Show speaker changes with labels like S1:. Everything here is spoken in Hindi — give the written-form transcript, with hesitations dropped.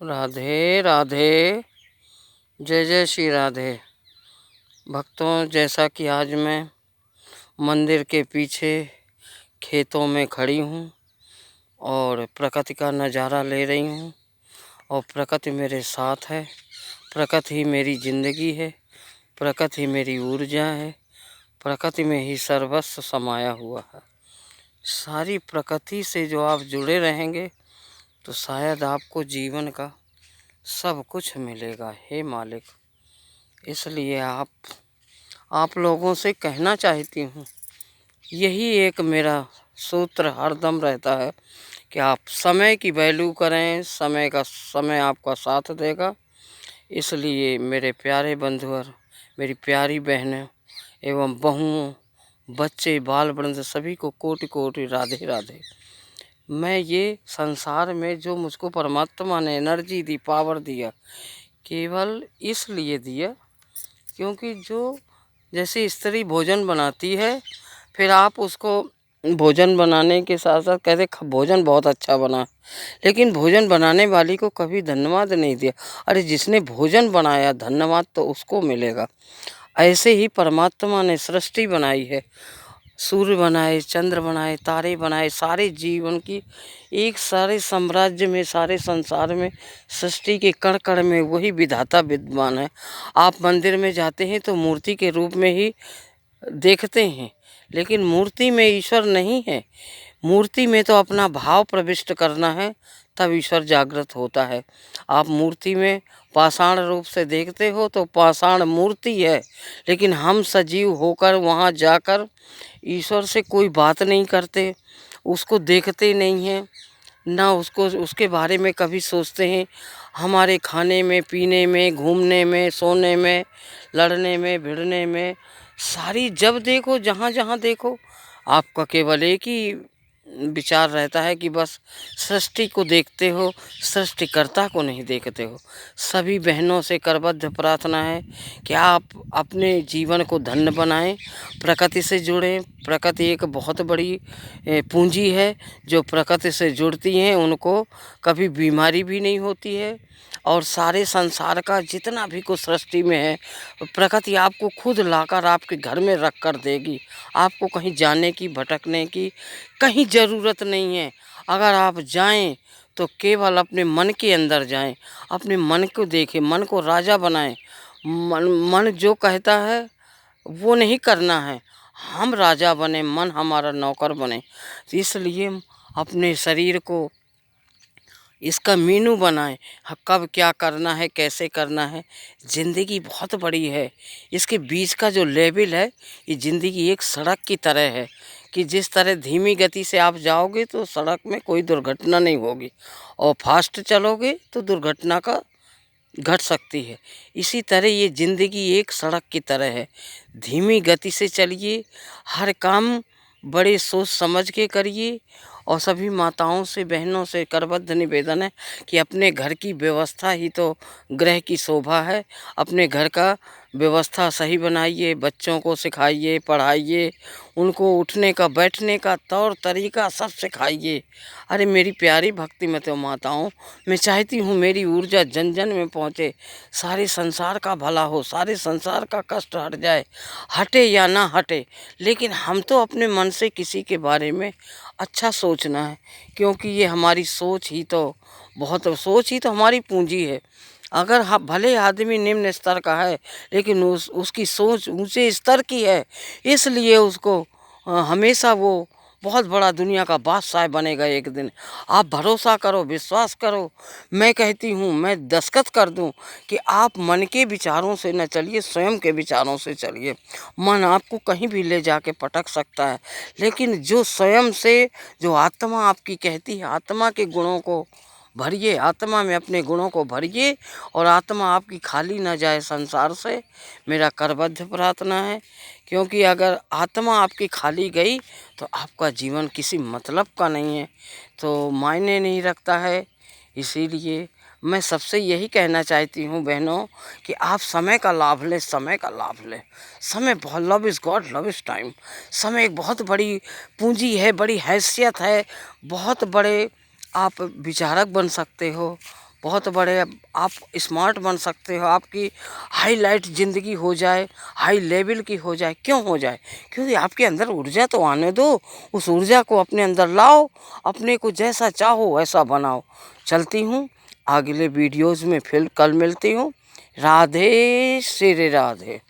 S1: राधे राधे। जय जय श्री राधे। भक्तों, जैसा कि आज मैं मंदिर के पीछे खेतों में खड़ी हूँ और प्रकृति का नज़ारा ले रही हूँ और प्रकृति मेरे साथ है। प्रकृति ही मेरी ज़िंदगी है, प्रकृति ही मेरी ऊर्जा है, प्रकृति में ही सर्वस्व समाया हुआ है। सारी प्रकृति से जो आप जुड़े रहेंगे तो शायद आपको जीवन का सब कुछ मिलेगा। हे मालिक, इसलिए आप लोगों से कहना चाहती हूँ, यही एक मेरा सूत्र हरदम रहता है कि आप समय की वैल्यू करें। समय आपका साथ देगा। इसलिए मेरे प्यारे बंधु और मेरी प्यारी बहनें एवं बहुओं, बच्चे, बाल वृंद सभी को कोटि कोटि राधे राधे। मैं ये संसार में जो मुझको परमात्मा ने एनर्जी दी, पावर दिया, केवल इसलिए दिया क्योंकि जो जैसे स्त्री भोजन बनाती है, फिर आप उसको भोजन बनाने के साथ साथ कहते भोजन बहुत अच्छा बना, लेकिन भोजन बनाने वाली को कभी धन्यवाद नहीं दिया। अरे जिसने भोजन बनाया, धन्यवाद तो उसको मिलेगा। ऐसे ही परमात्मा ने सृष्टि बनाई है, सूर्य बनाए, चंद्र बनाए, तारे बनाए, सारे जीवन की एक सारे साम्राज्य में, सारे संसार में, सृष्टि के कण कण में वही विधाता विद्यमान है। आप मंदिर में जाते हैं तो मूर्ति के रूप में ही देखते हैं, लेकिन मूर्ति में ईश्वर नहीं है। मूर्ति में तो अपना भाव प्रविष्ट करना है, तब ईश्वर जागृत होता है। आप मूर्ति में पाषाण रूप से देखते हो तो पाषाण मूर्ति है, लेकिन हम सजीव होकर वहाँ जाकर ईश्वर से कोई बात नहीं करते, उसको देखते नहीं हैं, ना उसको उसके बारे में कभी सोचते हैं। हमारे खाने में, पीने में, घूमने में, सोने में, लड़ने में, भिड़ने में, सारी जब देखो, जहाँ जहाँ देखो, आपका केवल एक ही विचार रहता है कि बस सृष्टि को देखते हो, सृष्टिकर्ता को नहीं देखते हो। सभी बहनों से करबद्ध प्रार्थना है कि आप अपने जीवन को धन्य बनाएं, प्रकृति से जुड़ें। प्रकृति एक बहुत बड़ी पूंजी है। जो प्रकृति से जुड़ती हैं उनको कभी बीमारी भी नहीं होती है। और सारे संसार का जितना भी कुछ सृष्टि में है, प्रकृति आपको खुद लाकर आपके घर में रख कर देगी। आपको कहीं जाने की, भटकने की कहीं ज़रूरत नहीं है। अगर आप जाएं तो केवल अपने मन के अंदर जाएं, अपने मन को देखें, मन को राजा बनाएं। मन जो कहता है वो नहीं करना है, हम राजा बने, मन हमारा नौकर बने। तो इसलिए अपने शरीर को इसका मीनू बनाएं। कब क्या करना है, कैसे करना है। ज़िंदगी बहुत बड़ी है, इसके बीच का जो लेवल है, ये ज़िंदगी एक सड़क की तरह है कि जिस तरह धीमी गति से आप जाओगे तो सड़क में कोई दुर्घटना नहीं होगी, और फास्ट चलोगे तो दुर्घटना का घट सकती है। इसी तरह ये ज़िंदगी एक सड़क की तरह है। धीमी गति से चलिए, हर काम बड़े सोच समझ के करिए। और सभी माताओं से, बहनों से करबद्ध निवेदन है कि अपने घर की व्यवस्था ही तो गृह की शोभा है। अपने घर का व्यवस्था सही बनाइए, बच्चों को सिखाइए, पढ़ाइए, उनको उठने का, बैठने का तौर तरीका सब सिखाइए। अरे मेरी प्यारी भक्ति में तो माताओं, मैं चाहती हूँ मेरी ऊर्जा जन जन में पहुँचे, सारे संसार का भला हो, सारे संसार का कष्ट हट जाए, हटे या ना हटे, लेकिन हम तो अपने मन से किसी के बारे में अच्छा सोचना है, क्योंकि ये हमारी सोच ही तो सोच ही तो हमारी पूंजी है। अगर भले आदमी निम्न स्तर का है, लेकिन उसकी सोच ऊंचे स्तर की है, इसलिए उसको हमेशा वो बहुत बड़ा दुनिया का बादशाह बनेगा एक दिन। आप भरोसा करो, विश्वास करो। मैं कहती हूँ, मैं दस्तखत कर दूँ कि आप मन के विचारों से न चलिए, स्वयं के विचारों से चलिए। मन आपको कहीं भी ले जाके पटक सकता है, लेकिन जो स्वयं से, जो आत्मा आपकी कहती है, आत्मा के गुणों को भरिए, आत्मा में अपने गुणों को भरिए, और आत्मा आपकी खाली ना जाए संसार से, मेरा करबद्ध प्रार्थना है। क्योंकि अगर आत्मा आपकी खाली गई तो आपका जीवन किसी मतलब का नहीं है, तो मायने नहीं रखता है। इसीलिए मैं सबसे यही कहना चाहती हूँ बहनों कि आप समय का लाभ लें, समय का लाभ लें। समय बहुत, love is God, love is time. समय एक बहुत बड़ी पूंजी है, बड़ी हैसियत है, बहुत बड़े आप विचारक बन सकते हो, बहुत बड़े आप स्मार्ट बन सकते हो, आपकी हाईलाइट ज़िंदगी हो जाए, हाई लेवल की हो जाए। क्यों हो जाए? क्योंकि आपके अंदर ऊर्जा तो आने दो, उस ऊर्जा को अपने अंदर लाओ, अपने को जैसा चाहो वैसा बनाओ। चलती हूँ, अगले वीडियोज़ में फिर कल मिलती हूँ। राधे श्री राधे।